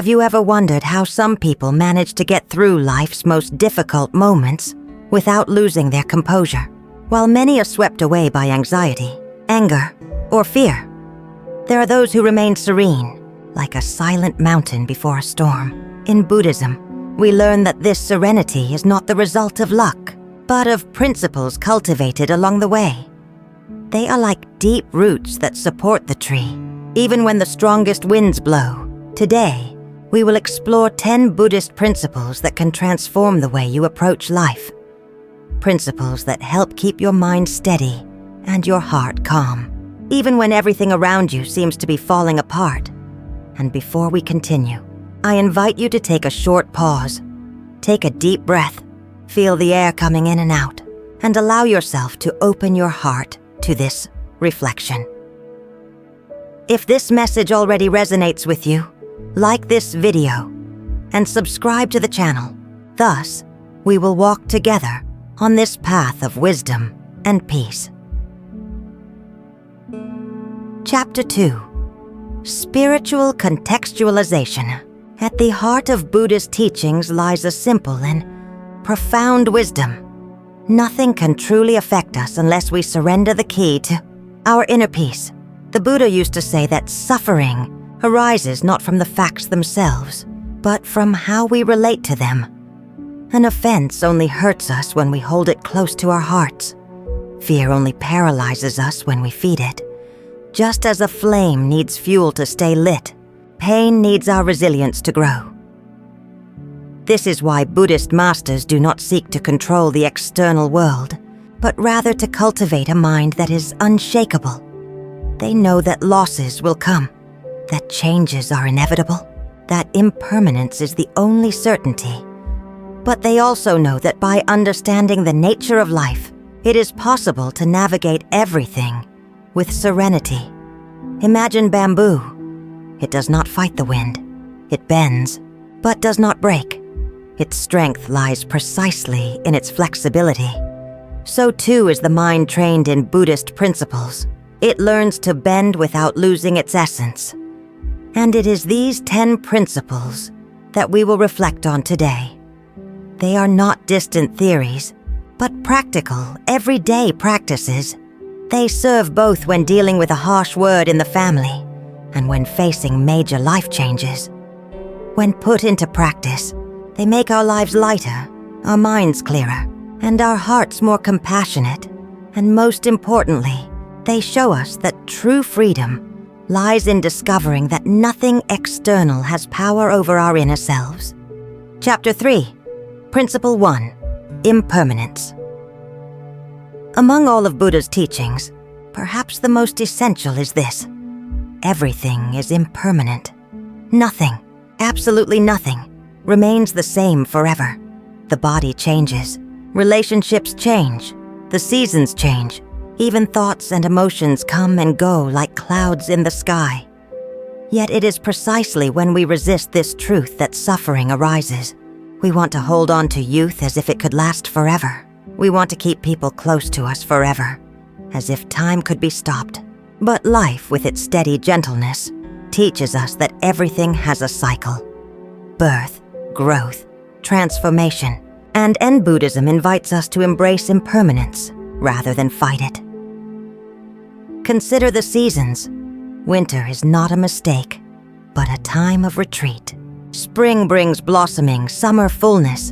Have you ever wondered how some people manage to get through life's most difficult moments without losing their composure, while many are swept away by anxiety, anger, or fear? There are those who remain serene, like a silent mountain before a storm. In Buddhism, we learn that this serenity is not the result of luck, but of principles cultivated along the way. They are like deep roots that support the tree, even when the strongest winds blow. Today, we will explore 10 Buddhist principles that can transform the way you approach life. Principles that help keep your mind steady and your heart calm, even when everything around you seems to be falling apart. And before we continue, I invite you to take a short pause. Take a deep breath, feel the air coming in and out, and allow yourself to open your heart to this reflection. If this message already resonates with you, like this video and subscribe to the channel. Thus, we will walk together on this path of wisdom and peace. Chapter 2. Spiritual Contextualization. At the heart of Buddhist teachings lies a simple and profound wisdom. Nothing can truly affect us unless we surrender the key to our inner peace. The Buddha used to say that suffering arises not from the facts themselves, but from how we relate to them. An offense only hurts us when we hold it close to our hearts. Fear only paralyzes us when we feed it. Just as a flame needs fuel to stay lit, pain needs our resilience to grow. This is why Buddhist masters do not seek to control the external world, but rather to cultivate a mind that is unshakable. They know that losses will come, that changes are inevitable, that impermanence is the only certainty. But they also know that by understanding the nature of life, it is possible to navigate everything with serenity. Imagine bamboo. It does not fight the wind. It bends, but does not break. Its strength lies precisely in its flexibility. So too is the mind trained in Buddhist principles. It learns to bend without losing its essence. And it is these 10 principles that we will reflect on today. They are not distant theories, but practical, everyday practices. They serve both when dealing with a harsh word in the family and when facing major life changes. When put into practice, they make our lives lighter, our minds clearer, and our hearts more compassionate. And most importantly, they show us that true freedom lies in discovering that nothing external has power over our inner selves. Chapter 3. Principle 1. Impermanence. Among all of Buddha's teachings, perhaps the most essential is this. Everything is impermanent. Nothing, absolutely nothing, remains the same forever. The body changes, relationships change, the seasons change, even thoughts and emotions come and go like clouds in the sky. Yet it is precisely when we resist this truth that suffering arises. We want to hold on to youth as if it could last forever. We want to keep people close to us forever, as if time could be stopped. But life, with its steady gentleness, teaches us that everything has a cycle. Birth, growth, transformation. And Buddhism invites us to embrace impermanence rather than fight it. Consider the seasons. Winter is not a mistake, but a time of retreat. Spring brings blossoming, summer fullness,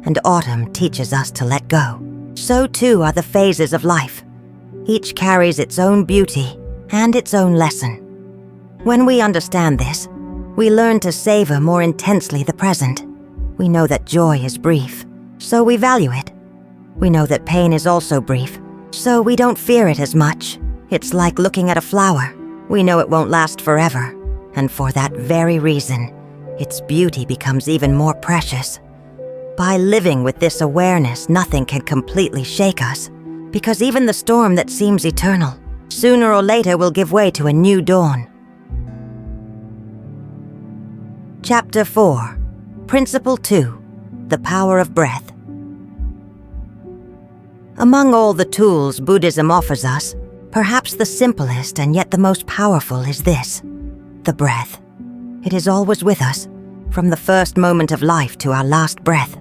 and autumn teaches us to let go. So too are the phases of life. Each carries its own beauty and its own lesson. When we understand this, we learn to savor more intensely the present. We know that joy is brief, so we value it. We know that pain is also brief, so we don't fear it as much. It's like looking at a flower. We know it won't last forever, and for that very reason, its beauty becomes even more precious. By living with this awareness, nothing can completely shake us, because even the storm that seems eternal, sooner or later will give way to a new dawn. Chapter 4. Principle 2. The Power of Breath. Among all the tools Buddhism offers us, perhaps the simplest and yet the most powerful is this: the breath. It is always with us, from the first moment of life to our last breath.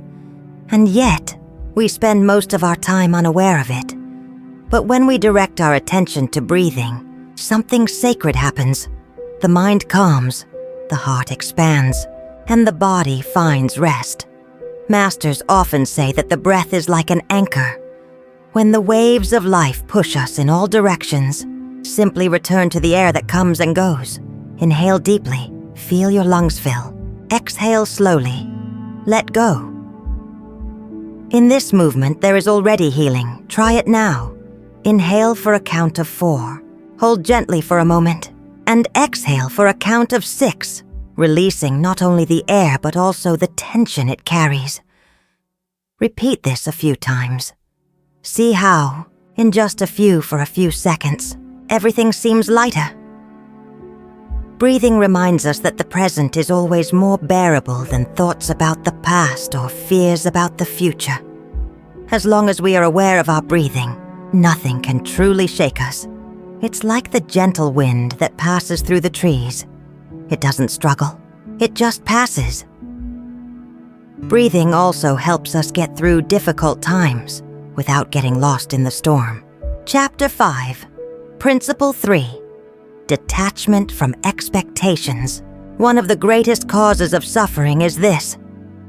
And yet, we spend most of our time unaware of it. But when we direct our attention to breathing, something sacred happens. The mind calms, the heart expands, and the body finds rest. Masters often say that the breath is like an anchor. When the waves of life push us in all directions, simply return to the air that comes and goes. Inhale deeply, feel your lungs fill. Exhale slowly, let go. In this movement, there is already healing. Try it now. Inhale for a count of 4. Hold gently for a moment, and exhale for a count of 6, releasing not only the air but also the tension it carries. Repeat this a few times. See how, in just a few seconds, everything seems lighter. Breathing reminds us that the present is always more bearable than thoughts about the past or fears about the future. As long as we are aware of our breathing, nothing can truly shake us. It's like the gentle wind that passes through the trees. It doesn't struggle, it just passes. Breathing also helps us get through difficult times without getting lost in the storm. Chapter 5, Principle 3, Detachment from Expectations. One of the greatest causes of suffering is this.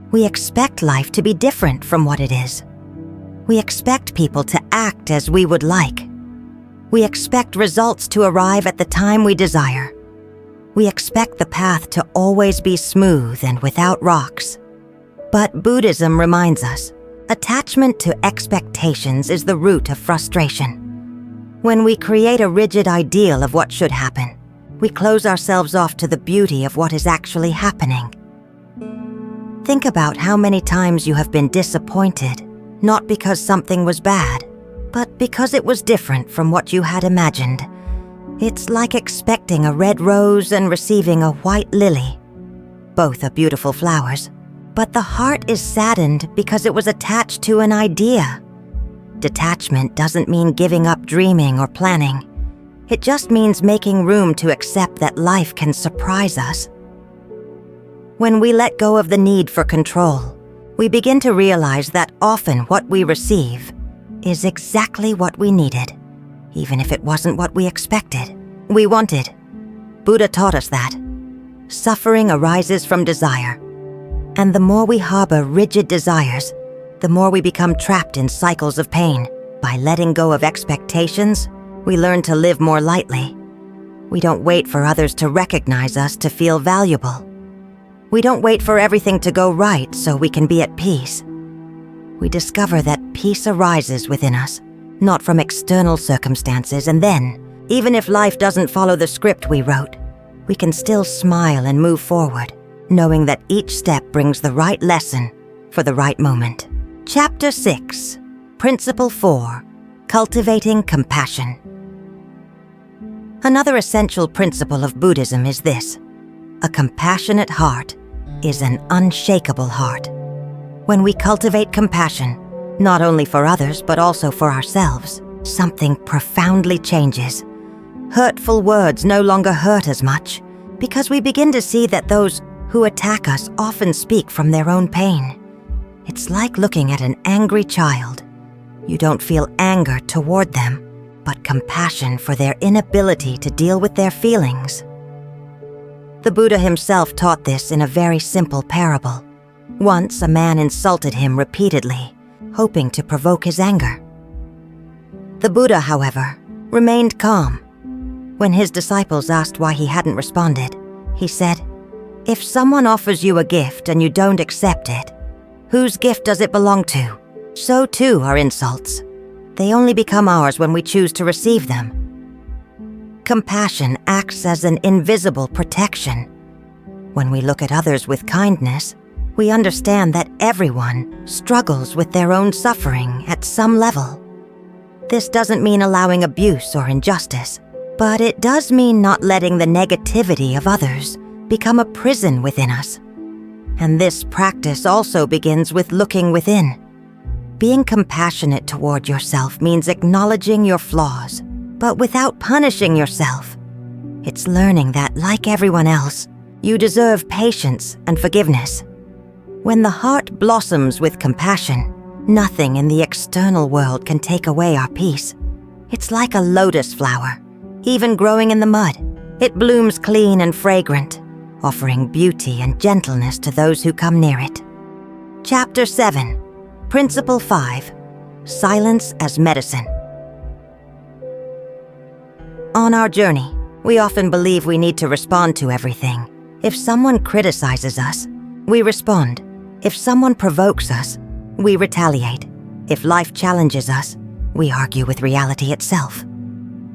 We expect life to be different from what it is. We expect people to act as we would like. We expect results to arrive at the time we desire. We expect the path to always be smooth and without rocks. But Buddhism reminds us, attachment to expectations is the root of frustration. When we create a rigid ideal of what should happen, we close ourselves off to the beauty of what is actually happening. Think about how many times you have been disappointed, not because something was bad, but because it was different from what you had imagined. It's like expecting a red rose and receiving a white lily. Both are beautiful flowers, but the heart is saddened because it was attached to an idea. Detachment doesn't mean giving up dreaming or planning. It just means making room to accept that life can surprise us. When we let go of the need for control, we begin to realize that often what we receive is exactly what we needed, even if it wasn't what we expected, we wanted. Buddha taught us that. Suffering arises from desire, and the more we harbor rigid desires, the more we become trapped in cycles of pain. By letting go of expectations, we learn to live more lightly. We don't wait for others to recognize us to feel valuable. We don't wait for everything to go right so we can be at peace. We discover that peace arises within us, not from external circumstances, and then, even if life doesn't follow the script we wrote, we can still smile and move forward, knowing that each step brings the right lesson for the right moment. Chapter 6, Principle 4, Cultivating Compassion. Another essential principle of Buddhism is this: a compassionate heart is an unshakable heart. When we cultivate compassion, not only for others but also for ourselves, something profoundly changes. Hurtful words no longer hurt as much because we begin to see that those who attack us often speak from their own pain. It's like looking at an angry child. You don't feel anger toward them, but compassion for their inability to deal with their feelings. The Buddha himself taught this in a very simple parable. Once a man insulted him repeatedly, hoping to provoke his anger. The Buddha, however, remained calm. When his disciples asked why he hadn't responded, he said, "If someone offers you a gift and you don't accept it, whose gift does it belong to? So too are insults. They only become ours when we choose to receive them." Compassion acts as an invisible protection. When we look at others with kindness, we understand that everyone struggles with their own suffering at some level. This doesn't mean allowing abuse or injustice, but it does mean not letting the negativity of others become a prison within us. And this practice also begins with looking within. Being compassionate toward yourself means acknowledging your flaws, but without punishing yourself. It's learning that, like everyone else, You deserve patience and forgiveness. When the heart blossoms with compassion, nothing in the external world can take away our peace. It's like a lotus flower, even growing in the mud. It blooms clean and fragrant, offering beauty and gentleness to those who come near it. Chapter 7, Principle 5, Silence as Medicine. On our journey, we often believe we need to respond to everything. If someone criticizes us, we respond. If someone provokes us, we retaliate. If life challenges us, we argue with reality itself.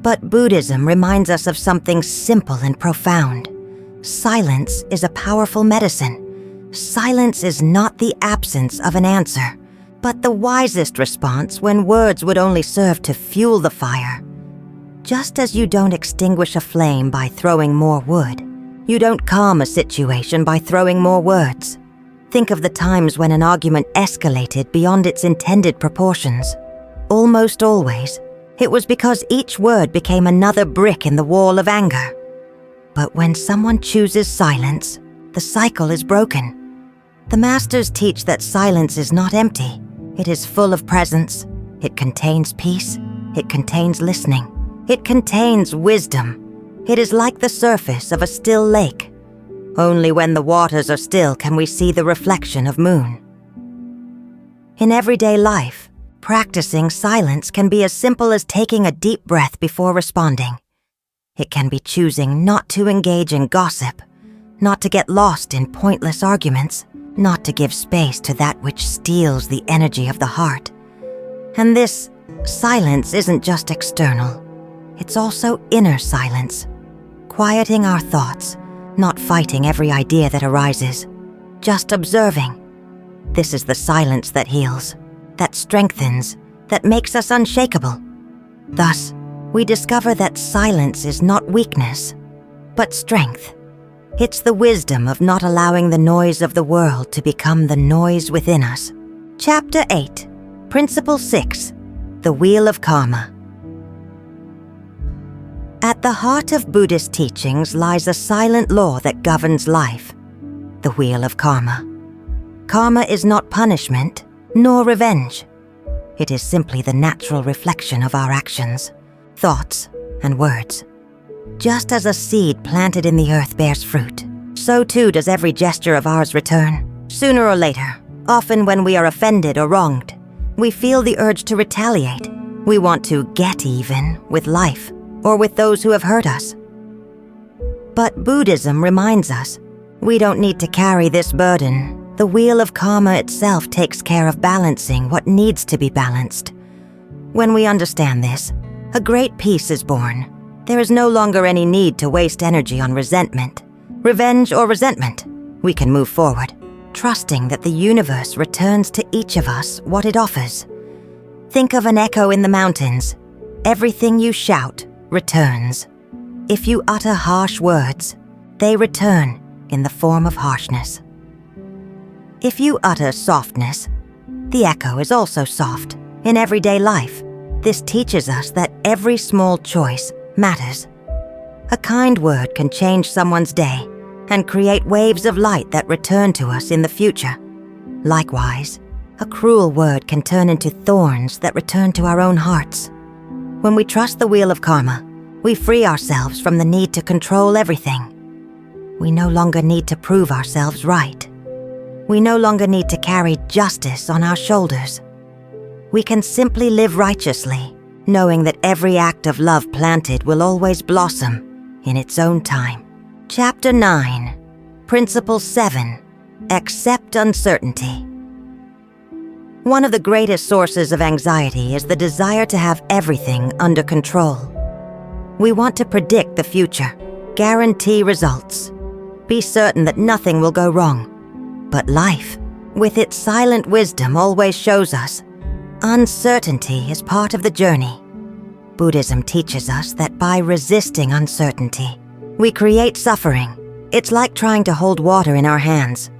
But Buddhism reminds us of something simple and profound. Silence is a powerful medicine. Silence is not the absence of an answer, but the wisest response when words would only serve to fuel the fire. Just as you don't extinguish a flame by throwing more wood, you don't calm a situation by throwing more words. Think of the times when an argument escalated beyond its intended proportions. Almost always, it was because each word became another brick in the wall of anger. But when someone chooses silence, the cycle is broken. The masters teach that silence is not empty. It is full of presence. It contains peace. It contains listening. It contains wisdom. It is like the surface of a still lake. Only when the waters are still can we see the reflection of moon. In everyday life, practicing silence can be as simple as taking a deep breath before responding. It can be choosing not to engage in gossip, not to get lost in pointless arguments, not to give space to that which steals the energy of the heart. And this silence isn't just external. It's also inner silence, quieting our thoughts, not fighting every idea that arises, just observing. This is the silence that heals, that strengthens, that makes us unshakable. Thus, we discover that silence is not weakness, but strength. It's the wisdom of not allowing the noise of the world to become the noise within us. Chapter 8, Principle 6, The Wheel of Karma. At the heart of Buddhist teachings lies a silent law that governs life, the wheel of karma. Karma is not punishment, nor revenge. It is simply the natural reflection of our actions, thoughts, and words. Just as a seed planted in the earth bears fruit, so too does every gesture of ours return. Sooner or later, often when we are offended or wronged, we feel the urge to retaliate. We want to get even with life, or with those who have hurt us. But Buddhism reminds us, we don't need to carry this burden. The wheel of karma itself takes care of balancing what needs to be balanced. When we understand this, a great peace is born. There is no longer any need to waste energy on resentment, revenge, or resentment. We can move forward, trusting that the universe returns to each of us what it offers. Think of an echo in the mountains. Everything you shout returns. If you utter harsh words, they return in the form of harshness. If you utter softness, the echo is also soft. In everyday life, this teaches us that every small choice matters. A kind word can change someone's day and create waves of light that return to us in the future. Likewise, a cruel word can turn into thorns that return to our own hearts. When we trust the wheel of karma, we free ourselves from the need to control everything. We no longer need to prove ourselves right. We no longer need to carry justice on our shoulders. We can simply live righteously, knowing that every act of love planted will always blossom in its own time. Chapter 9, Principle 7, Accept Uncertainty. One of the greatest sources of anxiety is the desire to have everything under control. We want to predict the future, guarantee results, be certain that nothing will go wrong. But life, with its silent wisdom, always shows us uncertainty is part of the journey. Buddhism teaches us that by resisting uncertainty, we create suffering. It's like trying to hold water in our hands.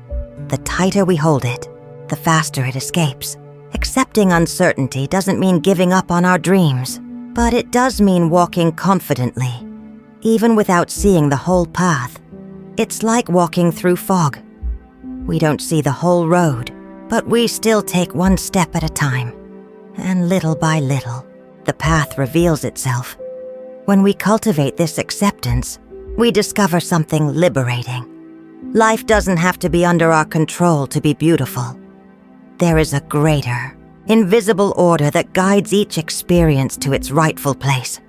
The tighter we hold it, the faster it escapes. Accepting uncertainty doesn't mean giving up on our dreams, but it does mean walking confidently, even without seeing the whole path. It's like walking through fog. We don't see the whole road, but we still take one step at a time. And little by little, the path reveals itself. When we cultivate this acceptance, we discover something liberating. Life doesn't have to be under our control to be beautiful. There is a greater, invisible order that guides each experience to its rightful place.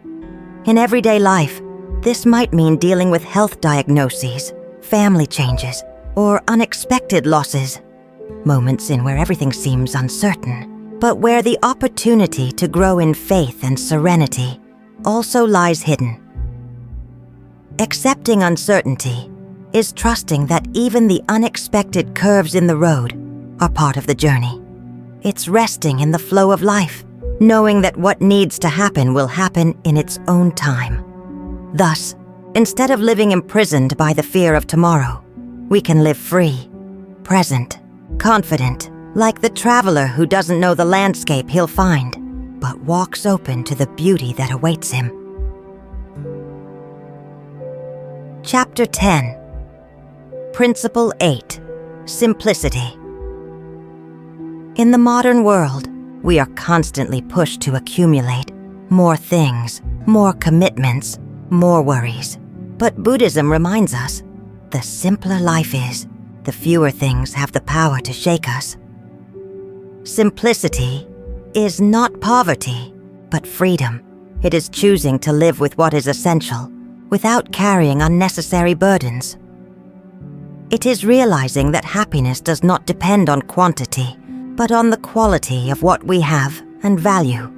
In everyday life, this might mean dealing with health diagnoses, family changes, or unexpected losses. Moments in where everything seems uncertain, but where the opportunity to grow in faith and serenity also lies hidden. Accepting uncertainty is trusting that even the unexpected curves in the road are part of the journey. It's resting in the flow of life, knowing that what needs to happen will happen in its own time. Thus, instead of living imprisoned by the fear of tomorrow, we can live free, present, confident, like the traveler who doesn't know the landscape he'll find, but walks open to the beauty that awaits him. Chapter 10. Principle 8. Simplicity. In the modern world, we are constantly pushed to accumulate more things, more commitments, more worries. But Buddhism reminds us, the simpler life is, the fewer things have the power to shake us. Simplicity is not poverty, but freedom. It is choosing to live with what is essential, without carrying unnecessary burdens. It is realizing that happiness does not depend on quantity, but on the quality of what we have and value.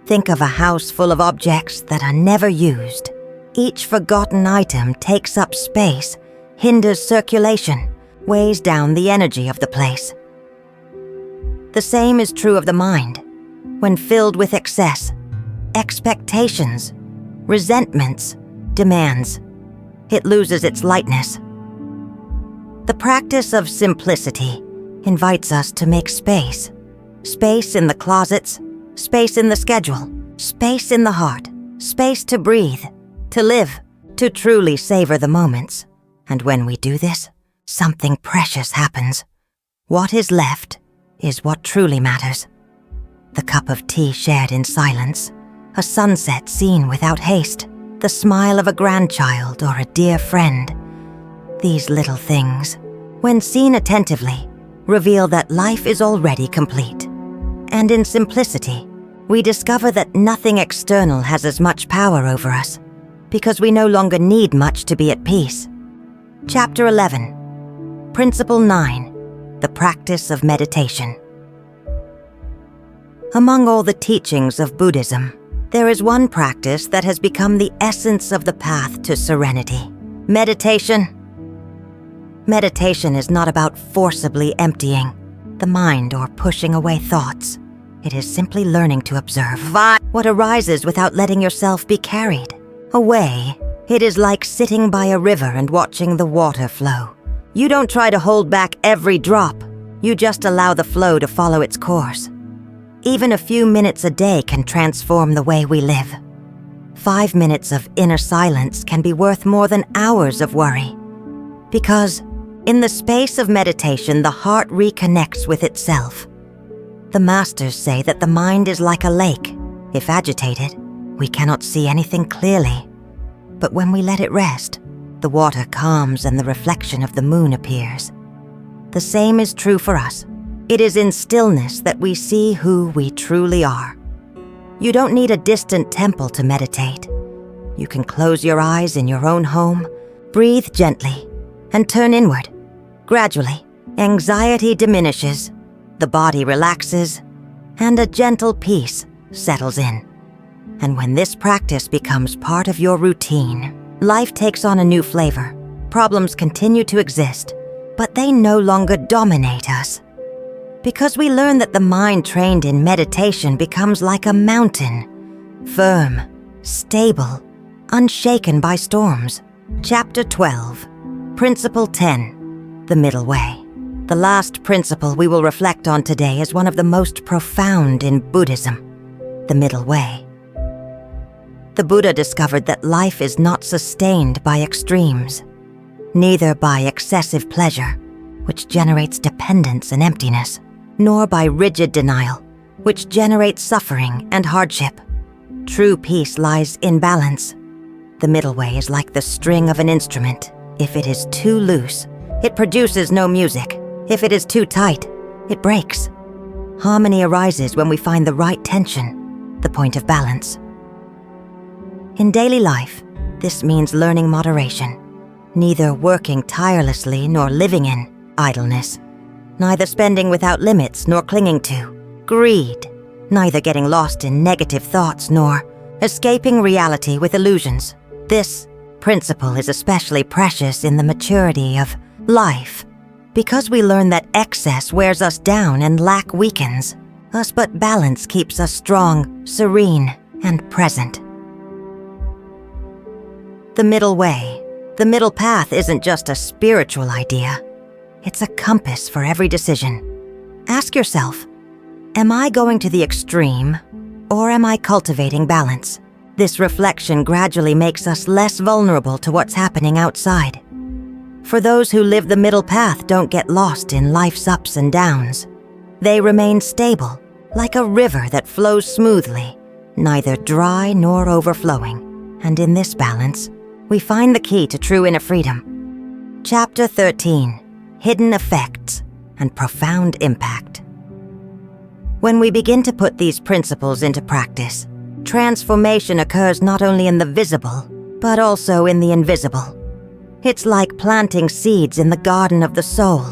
Think of a house full of objects that are never used. Each forgotten item takes up space, hinders circulation, weighs down the energy of the place. The same is true of the mind. When filled with excess, expectations, resentments, demands, it loses its lightness. The practice of simplicity invites us to make space. Space in the closets, space in the schedule, space in the heart, space to breathe, to live, to truly savor the moments. And when we do this, something precious happens. What is left is what truly matters. The cup of tea shared in silence, a sunset seen without haste, the smile of a grandchild or a dear friend. These little things, when seen attentively, reveal that life is already complete. And in simplicity, we discover that nothing external has as much power over us, because we no longer need much to be at peace. Chapter 11. Principle 9. The practice of meditation. Among all the teachings of Buddhism, there is one practice that has become the essence of the path to serenity. Meditation. Meditation is not about forcibly emptying the mind or pushing away thoughts. It is simply learning to observe what arises without letting yourself be carried away. It is like sitting by a river and watching the water flow. You don't try to hold back every drop. You just allow the flow to follow its course. Even a few minutes a day can transform the way we live. 5 minutes of inner silence can be worth more than hours of worry. Because in the space of meditation, the heart reconnects with itself. The masters say that the mind is like a lake. If agitated, we cannot see anything clearly. But when we let it rest, the water calms and the reflection of the moon appears. The same is true for us. It is in stillness that we see who we truly are. You don't need a distant temple to meditate. You can close your eyes in your own home, breathe gently, and turn inward. Gradually, anxiety diminishes, the body relaxes, and a gentle peace settles in. And when this practice becomes part of your routine, life takes on a new flavor. Problems continue to exist, but they no longer dominate us. Because we learn that the mind trained in meditation becomes like a mountain, firm, stable, unshaken by storms. Chapter 12. Principle 10. The Middle Way. The last principle we will reflect on today is one of the most profound in Buddhism, the middle way. The Buddha discovered that life is not sustained by extremes. neither by excessive pleasure, which generates dependence and emptiness, nor by rigid denial, which generates suffering and hardship. True peace lies in balance. The middle way is like the string of an instrument. If it is too loose, it produces no music. If it is too tight, it breaks. Harmony arises when we find the right tension, the point of balance. In daily life, this means learning moderation, neither working tirelessly nor living in idleness, neither spending without limits nor clinging to greed, neither getting lost in negative thoughts nor escaping reality with illusions. This principle is especially precious in the maturity of life, because we learn that excess wears us down and lack weakens us, but balance keeps us strong, serene, and present. The middle way, the middle path isn't just a spiritual idea. It's a compass for every decision. Ask yourself, am I going to the extreme, or am I cultivating balance? This reflection gradually makes us less vulnerable to what's happening outside. For those who live the middle path don't get lost in life's ups and downs. They remain stable, like a river that flows smoothly, neither dry nor overflowing. And in this balance, we find the key to true inner freedom. Chapter 13, Hidden Effects and Profound Impact. When we begin to put these principles into practice, transformation occurs not only in the visible, but also in the invisible. It's like planting seeds in the garden of the soul.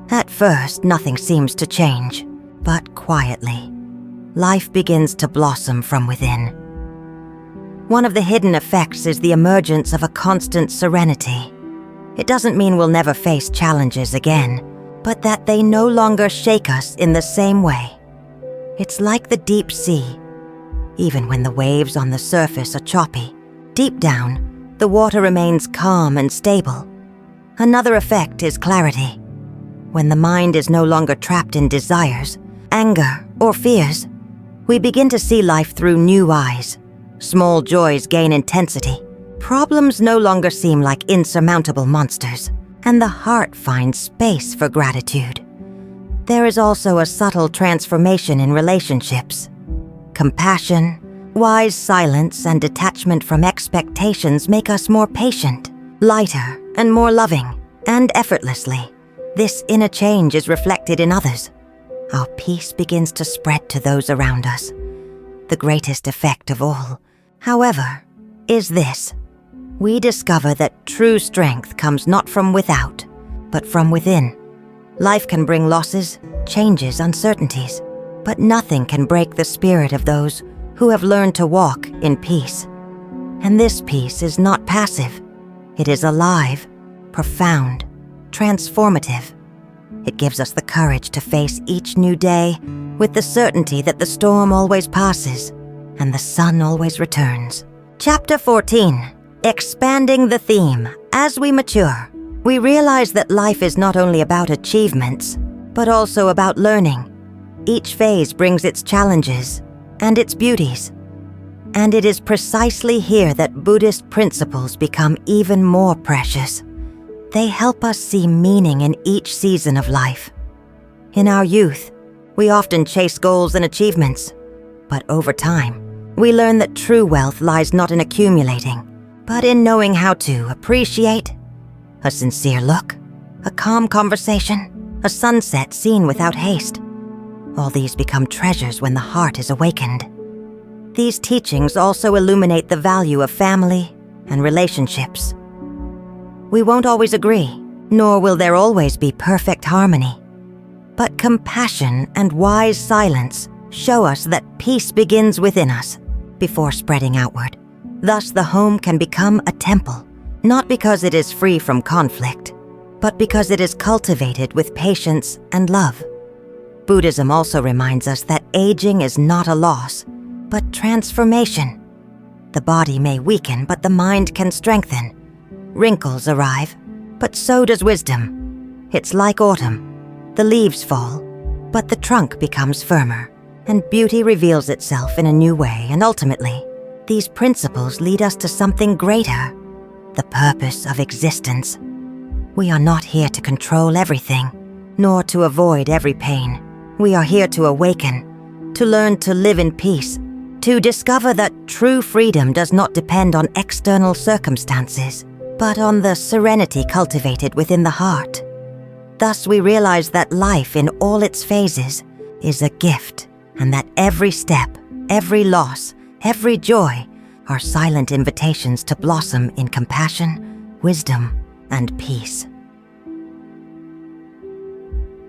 At first, nothing seems to change, but quietly, life begins to blossom from within. One of the hidden effects is the emergence of a constant serenity. It doesn't mean we'll never face challenges again, but that they no longer shake us in the same way. It's like the deep sea. Even when the waves on the surface are choppy, deep down, the water remains calm and stable. Another effect is clarity. When the mind is no longer trapped in desires, anger, or fears, we begin to see life through new eyes. Small joys gain intensity. Problems no longer seem like insurmountable monsters, and the heart finds space for gratitude. There is also a subtle transformation in relationships. Compassion, wise silence, and detachment from expectations make us more patient, lighter, and more loving, and effortlessly. This inner change is reflected in others. Our peace begins to spread to those around us. The greatest effect of all, however, is this. We discover that true strength comes not from without, but from within. Life can bring losses, changes, uncertainties, but nothing can break the spirit of those who have learned to walk in peace. And this peace is not passive. It is alive, profound, transformative. It gives us the courage to face each new day with the certainty that the storm always passes and the sun always returns. Chapter 14, Expanding the Theme. As we mature, we realize that life is not only about achievements, but also about learning. Each phase brings its challenges and its beauties. And it is precisely here that Buddhist principles become even more precious. They help us see meaning in each season of life. In our youth, we often chase goals and achievements, but over time, we learn that true wealth lies not in accumulating, but in knowing how to appreciate a sincere look, a calm conversation, a sunset seen without haste. All these become treasures when the heart is awakened. These teachings also illuminate the value of family and relationships. We won't always agree, nor will there always be perfect harmony. But compassion and wise silence show us that peace begins within us before spreading outward. Thus, the home can become a temple, not because it is free from conflict, but because it is cultivated with patience and love. Buddhism also reminds us that aging is not a loss, but transformation. The body may weaken, but the mind can strengthen. Wrinkles arrive, but so does wisdom. It's like autumn. The leaves fall, but the trunk becomes firmer, and beauty reveals itself in a new way, and ultimately, these principles lead us to something greater, the purpose of existence. We are not here to control everything, nor to avoid every pain. We are here to awaken, to learn to live in peace, to discover that true freedom does not depend on external circumstances, but on the serenity cultivated within the heart. Thus we realize that life in all its phases is a gift, and that every step, every loss, every joy are silent invitations to blossom in compassion, wisdom, and peace.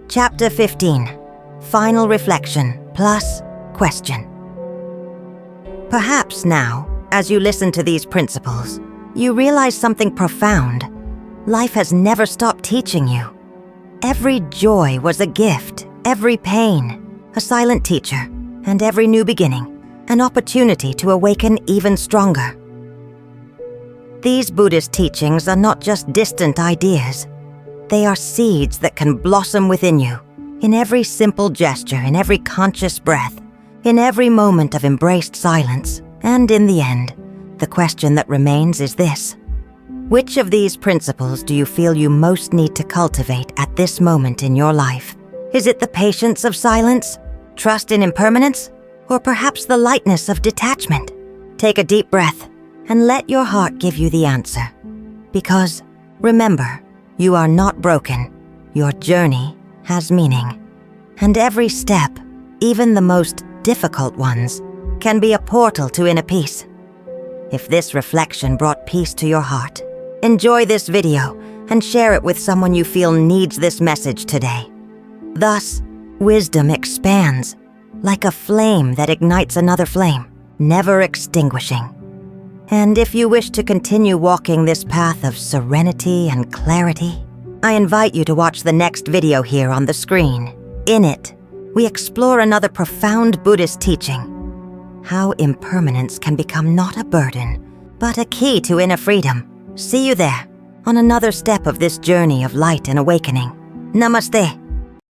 Chapter 15. Final Reflection plus Question. Perhaps now, as you listen to these principles, you realize something profound. Life has never stopped teaching you. Every joy was a gift, every pain, a silent teacher, and every new beginning, an opportunity to awaken even stronger. These Buddhist teachings are not just distant ideas. They are seeds that can blossom within you, in every simple gesture, in every conscious breath, in every moment of embraced silence, and in the end, the question that remains is this: which of these principles do you feel you most need to cultivate at this moment in your life? Is it the patience of silence, trust in impermanence, or perhaps the lightness of detachment? Take a deep breath and let your heart give you the answer. Because, remember, you are not broken. Your journey has meaning. And every step, even the most difficult ones, can be a portal to inner peace. If this reflection brought peace to your heart, enjoy this video and share it with someone you feel needs this message today. Thus, wisdom expands, like a flame that ignites another flame, never extinguishing. And if you wish to continue walking this path of serenity and clarity, I invite you to watch the next video here on the screen. In it, we explore another profound Buddhist teaching: how impermanence can become not a burden, but a key to inner freedom. See you there, on another step of this journey of light and awakening. Namaste.